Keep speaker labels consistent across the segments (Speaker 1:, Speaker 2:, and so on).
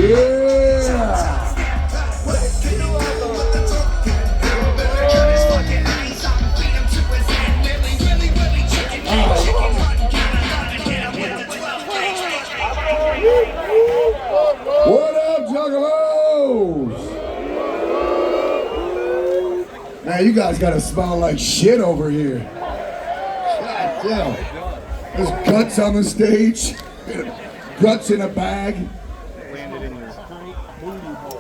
Speaker 1: What up, Juggalos? Man, you guys gotta smell like shit over here. God damn. There's guts on the stage. Guts in a bag.
Speaker 2: Landed in your booty hole.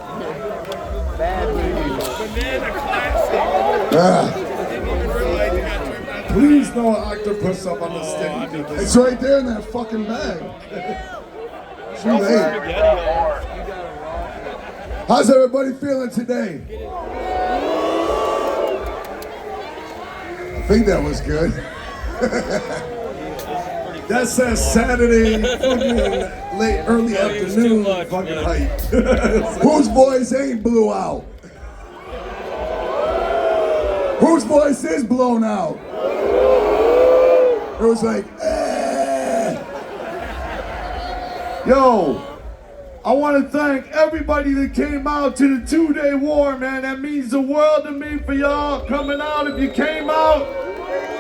Speaker 2: Bad booty hole. Banana classic.
Speaker 1: Please no octopus up on the stage. It's right there in that fucking bag. Too late. How's everybody feeling today? I think that was good. That's that Saturday fucking late, early afternoon fucking hype. Whose voice ain't blew out? Whose voice is blown out? It was like, Yo, I want to thank everybody that came out to the 2-day war, man. That means the world to me for y'all coming out. If you came out,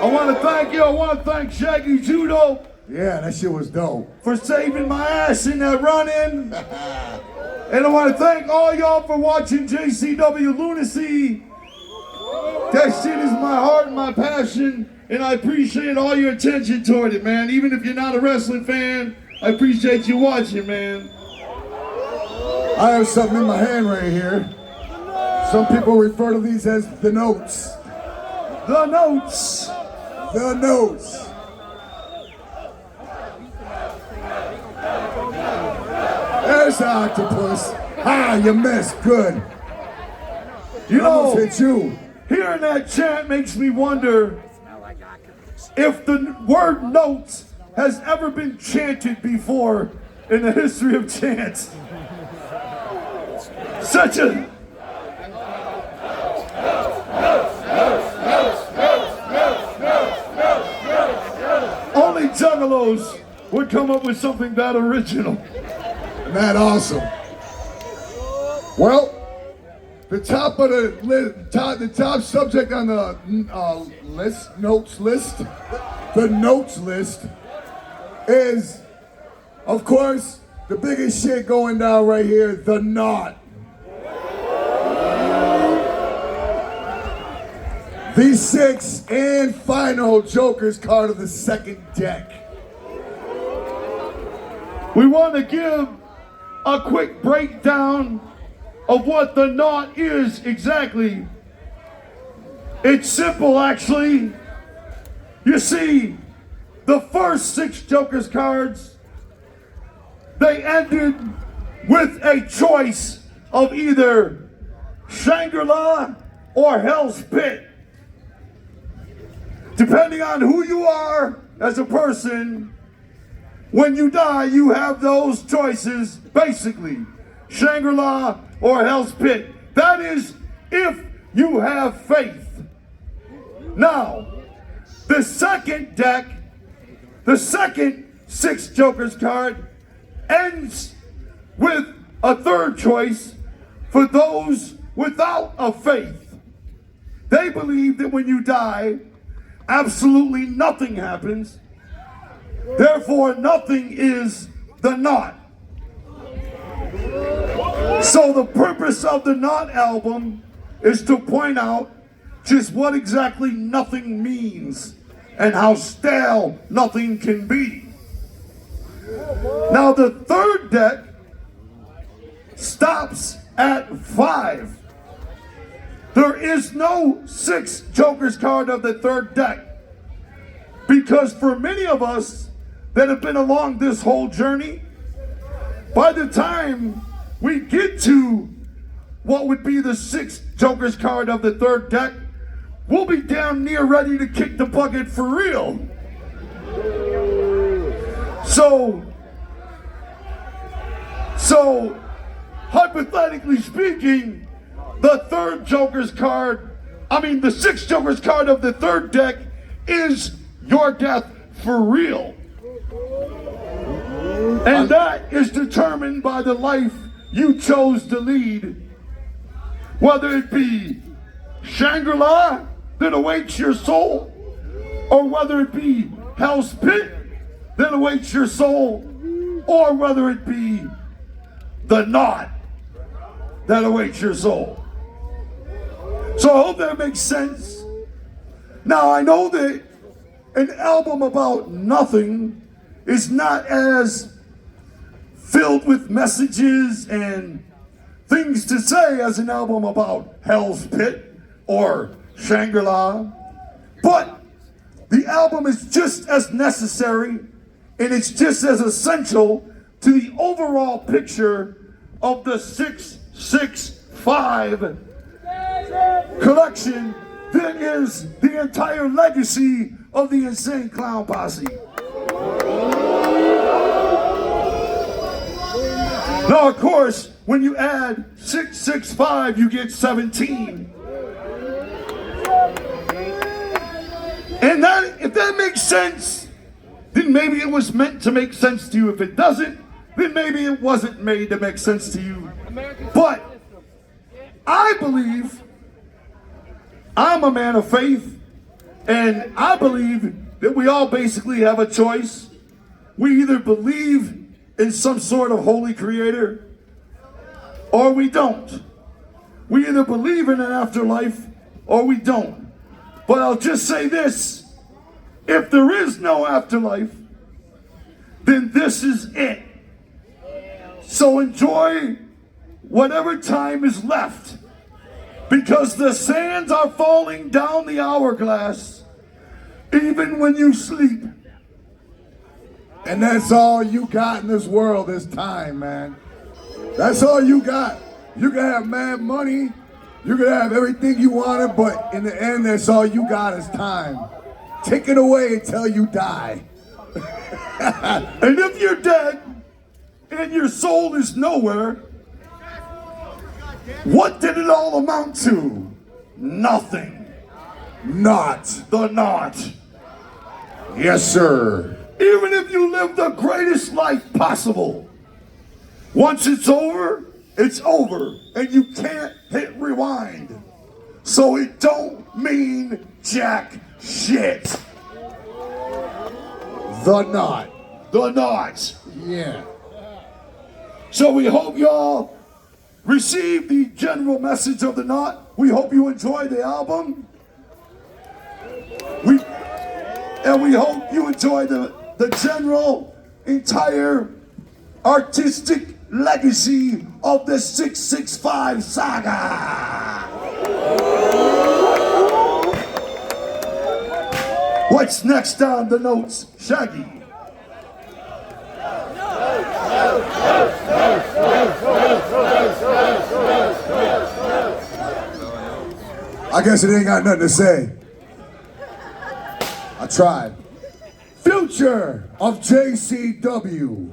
Speaker 1: I want to thank you. I want to thank Shaggy Judo. Yeah, that shit was dope. For saving my ass in that run-in. And I want to thank all y'all for watching JCW Lunacy. That shit is my heart and my passion. And I appreciate all your attention toward it, man. Even if you're not a wrestling fan, I appreciate you watching, man. I have something in my hand right here. Some people refer to these as the notes. The notes. The notes. There's the octopus. Ah, you missed. Good. You know, hit you. Hearing that chant makes me wonder if the word notes has ever been chanted before in the history of chants. Such a... Only Juggalos would come up with something that original. And that awesome. Well, the top of the top subject on the notes list is, of course, the biggest shit going down right here, the knot. The sixth and final Joker's card of the second deck. We want to give a quick breakdown of what the knot is exactly. It's simple, actually. You see, the first 6 Joker's cards, they ended with a choice of either Shangri-La or Hell's Pit. Depending on who you are as a person, when you die, you have those choices, basically. Shangri-La or Hell's Pit. That is if you have faith. Now, the second deck, the second 6 Joker's card, ends with a third choice for those without a faith. They believe that when you die, absolutely nothing happens. Therefore, nothing is the knot. So the purpose of the Knot album is to point out just what exactly nothing means and how stale nothing can be. Now the third deck stops at 5. There is no 6 Joker's card of the third deck, because for many of us that have been along this whole journey, by the time we get to what would be the 6th Joker's card of the third deck, we'll be damn near ready to kick the bucket for real. So hypothetically speaking, the 6th Joker's card of the third deck is your death for real. And that is determined by the life you chose to lead, whether it be Shangri-La that awaits your soul, or whether it be Hell's Pit that awaits your soul, or whether it be the knot that awaits your soul. So I hope that makes sense. Now I know that an album about nothing is not as filled with messages and things to say as an album about Hell's Pit or Shangri-La, but the album is just as necessary and it's just as essential to the overall picture of the 665 collection that is the entire legacy of the Insane Clown Posse. Now, of course, when you add 665, you get 17. And that, if that makes sense, then maybe it was meant to make sense to you. If it doesn't, then maybe it wasn't made to make sense to you. But I believe, I'm a man of faith, and I believe that we all basically have a choice. We either believe in some sort of holy creator, or we don't. We either believe in an afterlife, or we don't. But I'll just say this, if there is no afterlife, then this is it. So enjoy whatever time is left, because the sands are falling down the hourglass, even when you sleep.
Speaker 3: And that's all you got in this world is time, man. That's all you got. You can have mad money, you can have everything you wanted, but in the end, that's all you got is time. Take it away until you die.
Speaker 1: And if you're dead and your soul is nowhere, what did it all amount to? Nothing.
Speaker 3: Not.
Speaker 1: The knot.
Speaker 3: Yes, sir.
Speaker 1: Even if you live the greatest life possible, once it's over, and you can't hit rewind. So it don't mean jack shit.
Speaker 3: The knot.
Speaker 1: The knot.
Speaker 3: Yeah.
Speaker 1: So we hope y'all receive the general message of the knot. We hope you enjoy the album. We hope you enjoy the general, entire artistic legacy of the 665 saga. What's next on the notes, Shaggy?
Speaker 3: I guess it ain't got nothing to say. I tried. Future of JCW.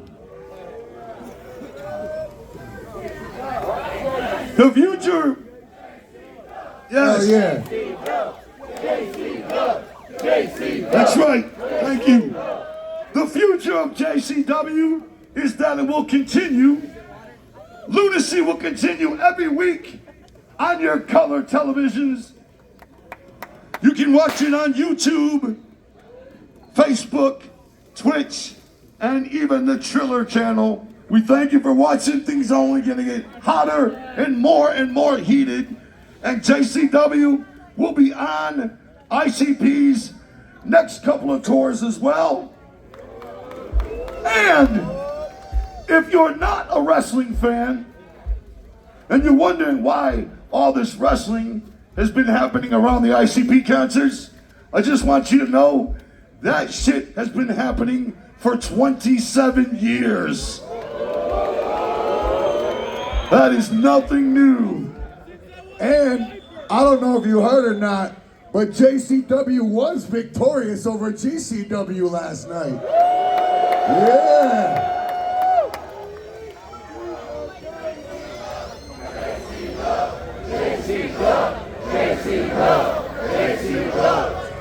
Speaker 1: The future. Yes.
Speaker 3: Oh yeah.
Speaker 1: That's right. Thank you. The future of JCW is that it will continue. Lunacy will continue every week on your color televisions. You can watch it on YouTube, Facebook, Twitch, and even the Triller channel. We thank you for watching. Things are only going to get hotter and more heated. And JCW will be on ICP's next couple of tours as well. And if you're not a wrestling fan and you're wondering why all this wrestling has been happening around the ICP concerts, I just want you to know that shit has been happening for 27 years. That is nothing new.
Speaker 3: And I don't know if you heard or not, but JCW was victorious over GCW last night. Yeah.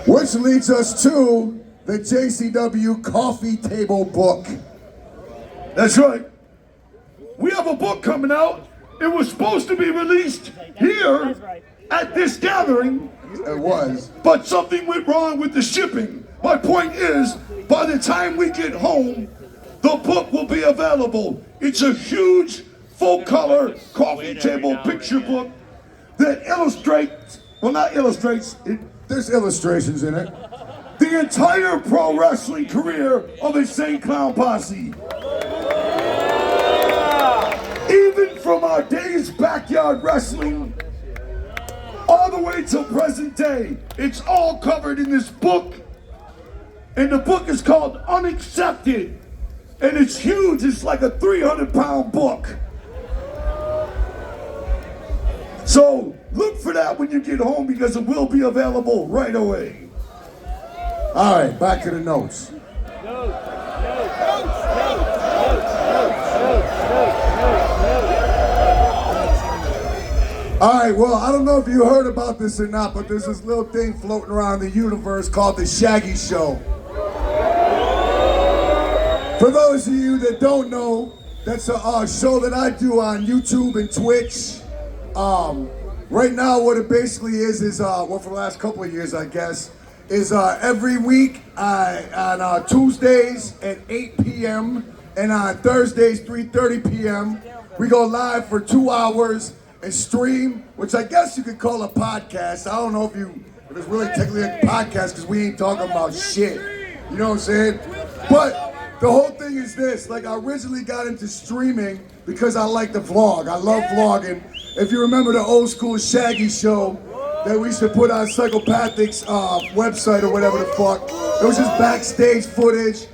Speaker 3: Which leads us to the JCW coffee table book.
Speaker 1: That's right. we have a book coming out. It was supposed to be released here at this gathering.
Speaker 3: It was.
Speaker 1: But something went wrong with the shipping. My point is, by the time we get home, the book will be available. It's a huge, full-color, coffee table picture book that illustrates, well, not illustrates,
Speaker 3: There's illustrations in it.
Speaker 1: the entire pro wrestling career of Insane Clown Posse. Even from our days backyard wrestling, all the way till present day, it's all covered in this book. And the book is called Unaccepted. And it's huge, it's like a 300-pound book. So look for that when you get home because it will be available right away.
Speaker 3: All right, back to the notes. All right, well, I don't know if you heard about this or not, but there's this little thing floating around the universe called the Shaggy Show. For those of you that don't know, that's a show that I do on YouTube and Twitch. Right now, what it basically is well, for the last couple of years, I guess, is every week on Tuesdays at 8 p.m. and on Thursdays, 3:30 p.m., we go live for 2 hours and stream, which I guess you could call a podcast. I don't know if it's really technically a podcast because we ain't talking about shit. You know what I'm saying? But the whole thing is this, like I originally got into streaming because I like to vlog. I love vlogging. If you remember the old school Shaggy Show that we used to put on Psychopathic's website or whatever the fuck, it was just backstage footage,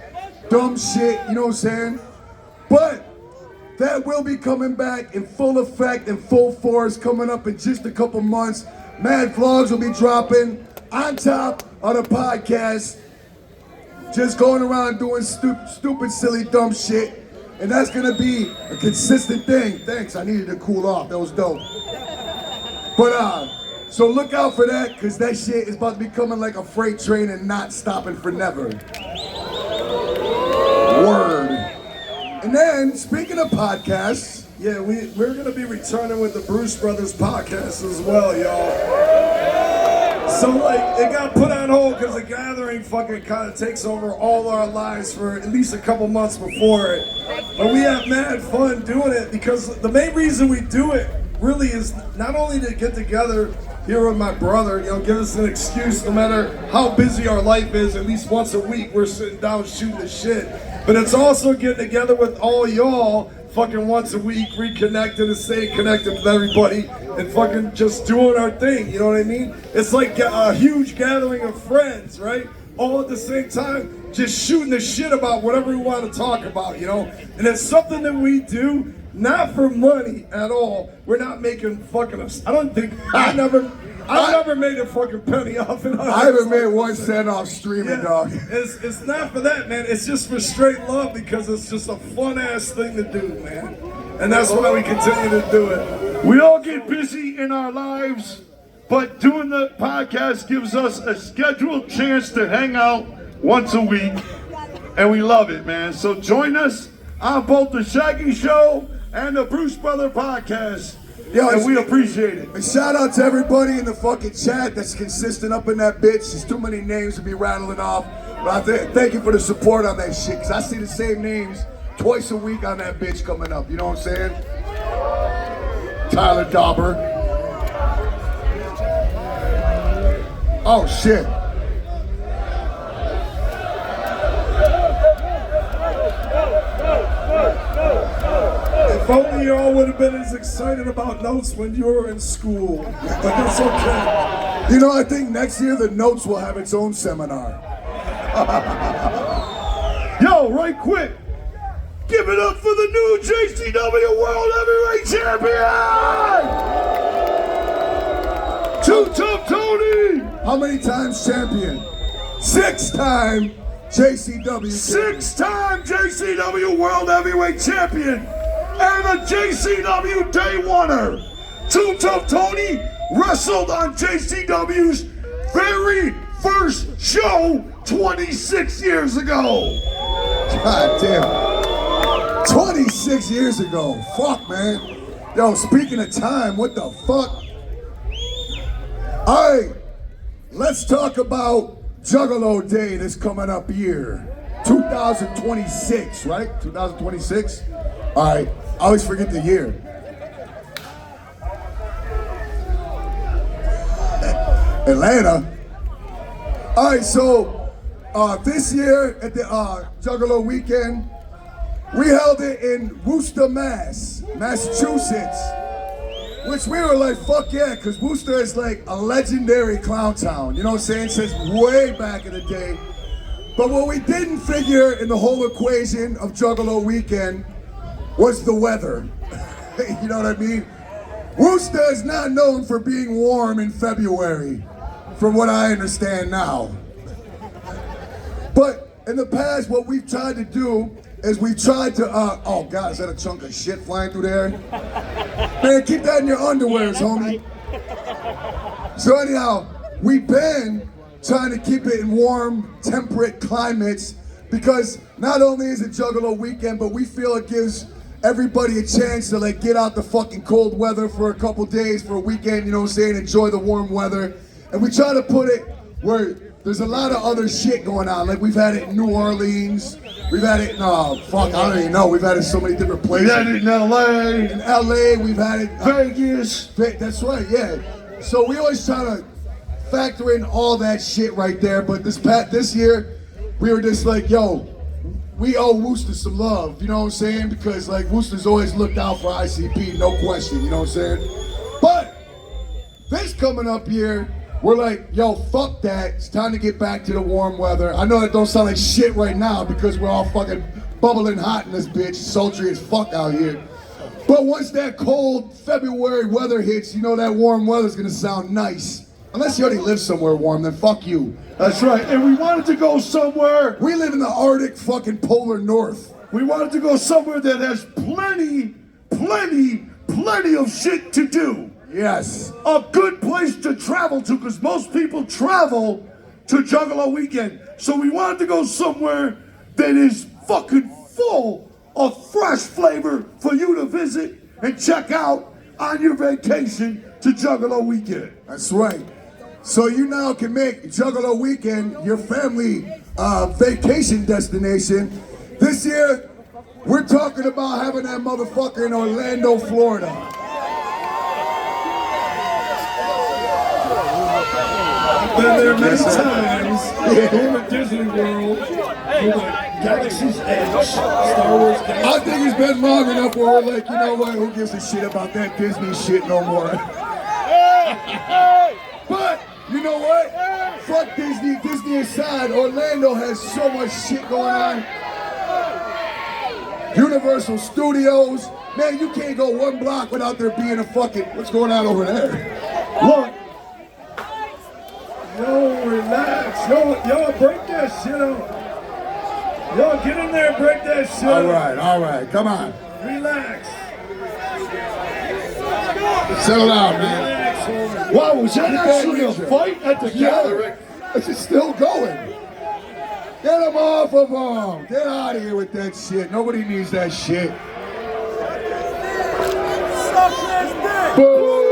Speaker 3: dumb shit, you know what I'm saying? But that will be coming back in full effect, in full force, coming up in just a couple months. Mad vlogs will be dropping on top of the podcast. Just going around doing stupid, silly, dumb shit. And that's gonna be a consistent thing. Thanks, I needed to cool off, that was dope. But so look out for that, cause that shit is about to be coming like a freight train and not stopping for never. Word. And then, speaking of podcasts,
Speaker 4: yeah, we're gonna be returning with the Bruce Brothers podcast as well, y'all. So like, it got put on hold because the gathering fucking kind of takes over all our lives for at least a couple months before it. But we have mad fun doing it because the main reason we do it really is not only to get together here with my brother, you know, give us an excuse no matter how busy our life is, at least once a week we're sitting down shooting the shit. But it's also getting together with all y'all fucking once a week, reconnecting and staying connected with everybody and fucking just doing our thing, you know what I mean? It's like a huge gathering of friends, right? All at the same time, just shooting the shit about whatever we want to talk about, you know? And it's something that we do not for money at all. We're not making fucking us. I never made a fucking penny off it.
Speaker 3: I haven't made 1 cent off streaming, dog.
Speaker 4: It's not for that, man. It's just for straight love because it's just a fun ass thing to do, man. And that's why we continue to do it.
Speaker 1: We all get busy in our lives, but doing the podcast gives us a scheduled chance to hang out once a week, and we love it, man. So join us on both the Shaggy Show and the Bruce Brother podcast.
Speaker 3: Yo,
Speaker 1: and we appreciate it.
Speaker 3: And shout out to everybody in the fucking chat that's consistent up in that bitch. There's too many names to be rattling off. But I thank you for the support on that shit, because I see the same names twice a week on that bitch coming up. You know what I'm saying? Tyler Dauber. Oh, shit.
Speaker 4: If only y'all would have been as excited about notes when you were in school, but that's okay.
Speaker 3: You know, I think next year the Notes will have its own seminar.
Speaker 1: Yo, right quick, give it up for the new JCW World Heavyweight Champion! Too Tough Tony!
Speaker 3: How many times champion? 6-time JCW.
Speaker 1: 6-time JCW World Heavyweight Champion! And a JCW Day Oneer. Too Tough Tony wrestled on JCW's very first show 26 years ago.
Speaker 3: God damn. 26 years ago. Fuck, man. Yo, speaking of time, what the fuck? All right, let's talk about Juggalo Day this coming up year. 2026, right? 2026? All right, I always forget the year. Atlanta. All right, so this year at the Juggalo weekend, we held it in Worcester, Massachusetts, which we were like, fuck yeah, because Worcester is like a legendary clown town, you know what I'm saying, since way back in the day. But what we didn't figure in the whole equation of Juggalo weekend was the weather. You know what I mean? Worcester is not known for being warm in February, from what I understand now. But in the past, what we've tried to do is we've tried to, oh God, is that a chunk of shit flying through there? Man, keep that in your underwears, homie. So anyhow, we've been trying to keep it in warm, temperate climates because not only is it Juggalo weekend, but we feel it gives everybody a chance to like get out the fucking cold weather for a couple days, for a weekend, you know what I'm saying, enjoy the warm weather. And we try to put it where there's a lot of other shit going on. Like we've had it in New Orleans, we've had it in, I don't even know, we've had it in so many different places.
Speaker 1: We had it in LA.
Speaker 3: In LA, we've had it.
Speaker 1: Vegas.
Speaker 3: That's right, yeah. So we always try to factor in all that shit right there, but this year, we were just like, yo, we owe Worcester some love, you know what I'm saying? Because like Worcester's always looked out for ICP, no question, you know what I'm saying? But this coming up here, we're like, yo, fuck that, it's time to get back to the warm weather. I know that don't sound like shit right now because we're all fucking bubbling hot in this bitch, sultry as fuck out here. But once that cold February weather hits, you know that warm weather's gonna sound nice. Unless you already live somewhere warm, then fuck you.
Speaker 1: That's right, and we wanted to go somewhere.
Speaker 3: We live in the Arctic fucking polar north.
Speaker 1: We wanted to go somewhere that has plenty of shit to do.
Speaker 3: Yes.
Speaker 1: A good place to travel to, because most people travel to Juggalo weekend. So we wanted to go somewhere that is fucking full of fresh flavor for you to visit and check out on your vacation to Juggalo weekend.
Speaker 3: That's right. So you now can make Juggalo weekend your family vacation destination. This year, we're talking about having that motherfucker in Orlando, Florida.
Speaker 1: I've been there many times. Going to Disney World. Galaxy's Edge. Star Wars Galaxy.
Speaker 3: I think it's been long enough where we're like, you know what, who gives a shit about that Disney shit no more. But, you know what? Fuck Disney. Disney aside, Orlando has so much shit going on. Universal Studios. Man, you can't go one block without there being a fucking, what's going on over there?
Speaker 1: Look. Yo, relax. Yo, break that shit up. Yo, get in there and break that shit up.
Speaker 3: All right, come on.
Speaker 1: Relax.
Speaker 3: Settle down, man.
Speaker 1: Relax, homie. Wow, was that actually a fight at the gathering?
Speaker 3: It's still going. Get them off of them. Get out of here with that shit. Nobody needs that shit. Boo!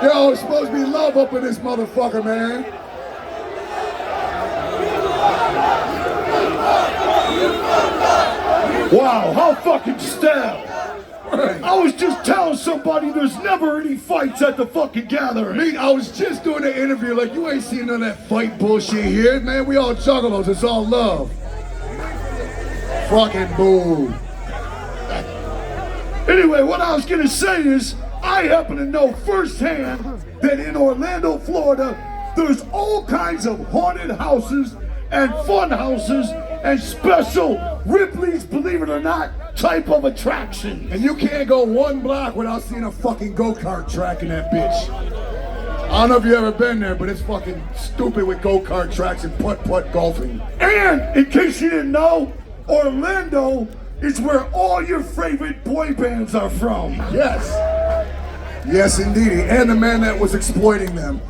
Speaker 3: Yo, it's supposed to be love up in this motherfucker, man.
Speaker 1: Wow, how fucking stab. I was just telling somebody there's never any fights at the fucking gathering.
Speaker 3: I was just doing an interview like, you ain't seen none of that fight bullshit here. Man, we all juggalos, it's all love. Fucking boo.
Speaker 1: Anyway, what I was gonna say is, I happen to know firsthand that in Orlando, Florida, there's all kinds of haunted houses and fun houses and special Ripley's, believe it or not, type of attraction.
Speaker 3: And you can't go one block without seeing a fucking go-kart track in that bitch. I don't know if you've ever been there, but it's fucking stupid with go-kart tracks and putt-putt golfing.
Speaker 1: And, in case you didn't know, Orlando is where all your favorite boy bands are from.
Speaker 3: Yes. Yes, indeed. And the man that was exploiting them.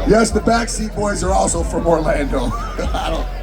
Speaker 3: Yes, the Backseat Boys are also from Orlando. I don't.